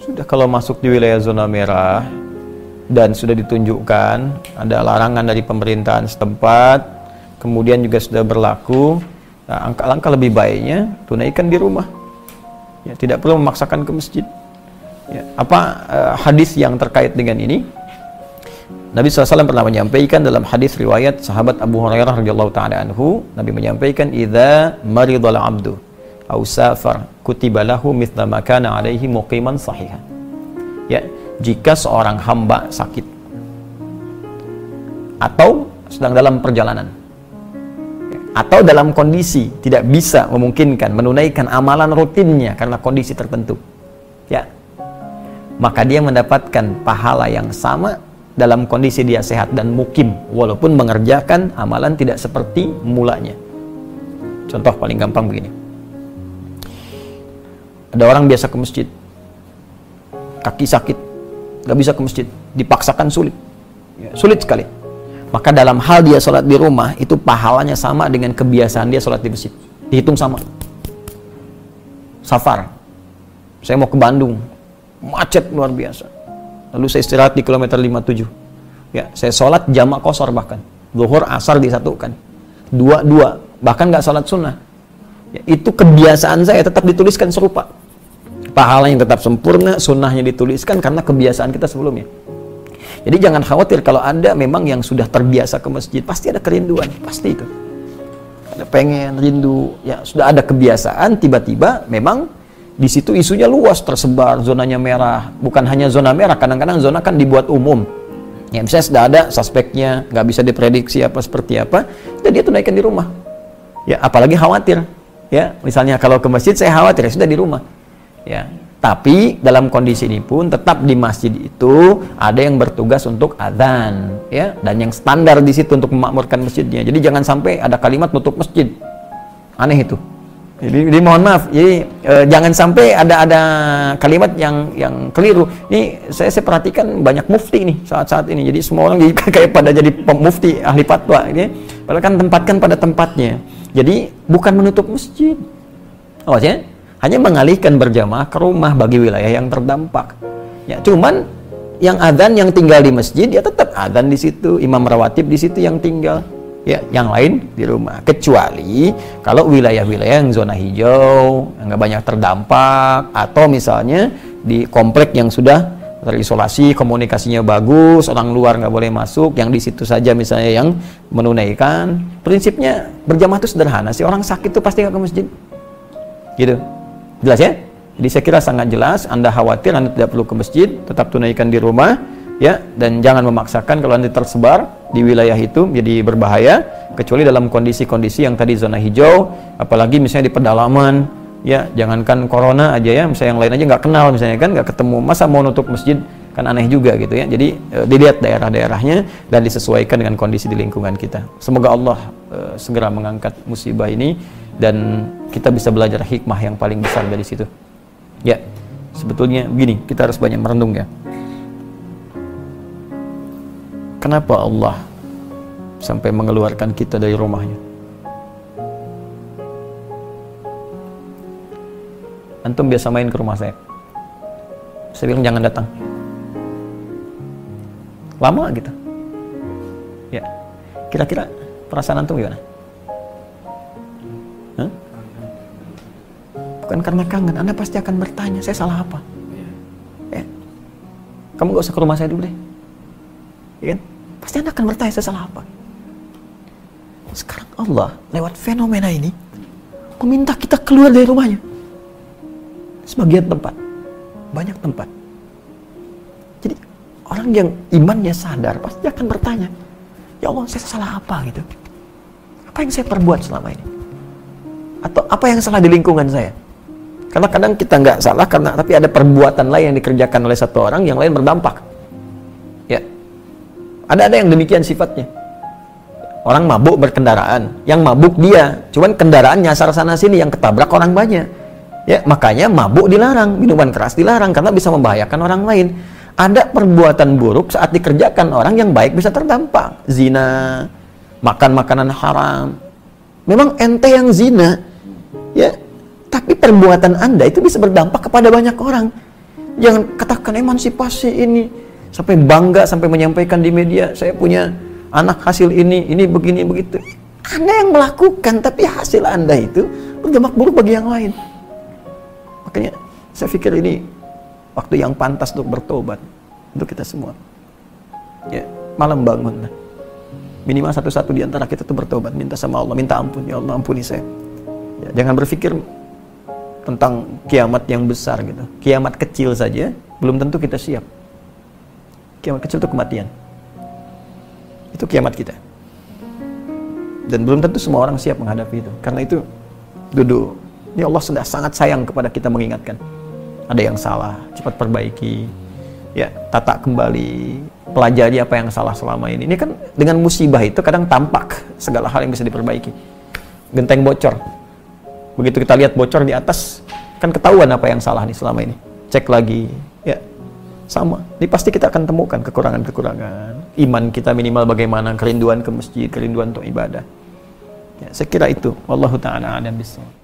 Sudah kalau masuk di wilayah zona merah dan sudah ditunjukkan ada larangan dari pemerintahan setempat, kemudian juga sudah berlaku, nah, langkah lebih baiknya tunaikan di rumah. Ya, tidak perlu memaksakan ke masjid. Ya, hadis yang terkait dengan ini? Nabi SAW pernah menyampaikan dalam hadis riwayat sahabat Abu Hurairah radhiyallahu taala anhu, Nabi menyampaikan, "Idza maridal 'abdu aw safar kutiba lahu mithla ma kana 'alaihi muqiman sahihan." Ya, jika seorang hamba sakit atau sedang dalam perjalanan atau dalam kondisi tidak bisa memungkinkan menunaikan amalan rutinnya karena kondisi tertentu, ya, maka dia mendapatkan pahala yang sama dalam kondisi dia sehat dan mukim, walaupun mengerjakan amalan tidak seperti mulanya. Contoh paling gampang begini. Ada orang biasa ke masjid, kaki sakit, gak bisa ke masjid, dipaksakan sulit, ya, sulit sekali. Maka dalam hal dia sholat di rumah, itu pahalanya sama dengan kebiasaan dia sholat di masjid. Dihitung sama. Safar, saya mau ke Bandung, macet luar biasa. Lalu saya istirahat di kilometer 57. Ya, saya sholat jamak qashar bahkan. Zuhur, asar disatukan. Dua, bahkan nggak sholat sunnah. Ya, itu kebiasaan saya tetap dituliskan serupa. Pahalanya tetap sempurna, sunnahnya dituliskan karena kebiasaan kita sebelumnya. Jadi jangan khawatir kalau Anda memang yang sudah terbiasa ke masjid, pasti ada kerinduan, pasti itu. Ada pengen, rindu, ya sudah ada kebiasaan, tiba-tiba memang di situ isunya luas, tersebar, zonanya merah. Bukan hanya zona merah, kadang-kadang zona kan dibuat umum. Ya, misalnya sudah ada suspeknya, nggak bisa diprediksi apa seperti apa, dan dia tunaikan di rumah. Ya, apalagi khawatir. Ya, misalnya kalau ke masjid saya khawatir, ya sudah di rumah. Ya, tapi dalam kondisi ini pun tetap di masjid itu ada yang bertugas untuk adzan, ya, dan yang standar di situ untuk memakmurkan masjidnya. Jadi jangan sampai ada kalimat nutup masjid. Aneh itu. Jadi mohon maaf, jadi jangan sampai ada kalimat yang keliru. Ini saya perhatikan banyak mufti nih saat-saat ini. Jadi semua orang kayak pada jadi mufti ahli fatwa ini. Padahal kan tempatkan pada tempatnya. Jadi bukan menutup masjid. Oh ya, hanya mengalihkan berjamaah ke rumah bagi wilayah yang terdampak. Ya, cuman yang adzan yang tinggal di masjid ya tetap adzan di situ, imam rawatib di situ yang tinggal. Ya, yang lain di rumah. Kecuali kalau wilayah-wilayah yang zona hijau, yang nggak banyak terdampak, atau misalnya di komplek yang sudah terisolasi, komunikasinya bagus, orang luar nggak boleh masuk, yang di situ saja misalnya yang menunaikan. Prinsipnya berjamaah itu sederhana sih. Orang sakit itu pasti nggak ke masjid. Gitu. Jelas ya? Jadi saya kira sangat jelas. Anda khawatir, Anda tidak perlu ke masjid, tetap tunaikan di rumah. Ya, dan jangan memaksakan kalau nanti tersebar di wilayah itu jadi berbahaya, kecuali dalam kondisi-kondisi yang tadi zona hijau, apalagi misalnya di pedalaman, ya, jangankan corona aja ya, misalnya yang lain aja nggak kenal, misalnya kan nggak ketemu, masa mau nutup masjid, kan aneh juga gitu ya. Jadi dilihat daerah-daerahnya dan disesuaikan dengan kondisi di lingkungan kita. Semoga Allah segera mengangkat musibah ini dan kita bisa belajar hikmah yang paling besar dari situ. Ya, sebetulnya begini, kita harus banyak merenung ya. Kenapa Allah sampai mengeluarkan kita dari rumahnya? Antum biasa main ke rumah saya bilang jangan datang. Lama gitu. Ya. Kira-kira perasaan antum gimana? Hah? Bukan karena kangen, Anda pasti akan bertanya, saya salah apa? Ya. Kamu gak usah ke rumah saya dulu deh. Ya kan? Pasti Anda akan bertanya, saya salah apa? Sekarang Allah lewat fenomena ini meminta kita keluar dari rumahnya. Sebagian tempat, banyak tempat. Jadi orang yang imannya sadar pasti akan bertanya, ya Allah, saya salah apa gitu? Apa yang saya perbuat selama ini? Atau apa yang salah di lingkungan saya? Karena kadang kita nggak salah tapi ada perbuatan lain yang dikerjakan oleh satu orang yang lain berdampak. Ya, ada yang demikian sifatnya. Orang mabuk berkendaraan, yang mabuk dia, cuman kendaraan nyasar sana sini, yang ketabrak orang banyak. Ya, makanya mabuk dilarang, minuman keras dilarang karena bisa membahayakan orang lain. Ada perbuatan buruk saat dikerjakan orang yang baik bisa terdampak. Zina, makan makanan haram. Memang ente yang zina, ya, tapi perbuatan Anda itu bisa berdampak kepada banyak orang. Jangan katakan emansipasi ini sampai bangga, sampai menyampaikan di media, saya punya anak hasil ini begini begitu. Anda yang melakukan, tapi hasil Anda itu berdampak buruk bagi yang lain. Makanya saya pikir ini waktu yang pantas untuk bertobat untuk kita semua. Ya, malam bangun. Minimal satu-satu di antara kita itu bertobat, minta sama Allah, minta ampun, ya Allah ampuni saya. Ya, jangan berpikir tentang kiamat yang besar gitu. Kiamat kecil saja belum tentu kita siap. Kiamat kecil itu kematian. Itu kiamat kita. Dan belum tentu semua orang siap menghadapi itu. Karena itu duduk. Ya Allah sudah sangat sayang kepada kita mengingatkan. Ada yang salah, cepat perbaiki. Ya, tata kembali, pelajari apa yang salah selama ini. Ini kan dengan musibah itu kadang tampak segala hal yang bisa diperbaiki. Genteng bocor. Begitu kita lihat bocor di atas, kan ketahuan apa yang salah nih selama ini. Cek lagi, ya sama. Ini pasti kita akan temukan kekurangan-kekurangan. Iman kita minimal bagaimana, kerinduan ke masjid, kerinduan untuk ibadah. Ya, saya kira itu. Wallahu ta'ala a'lam bishawab.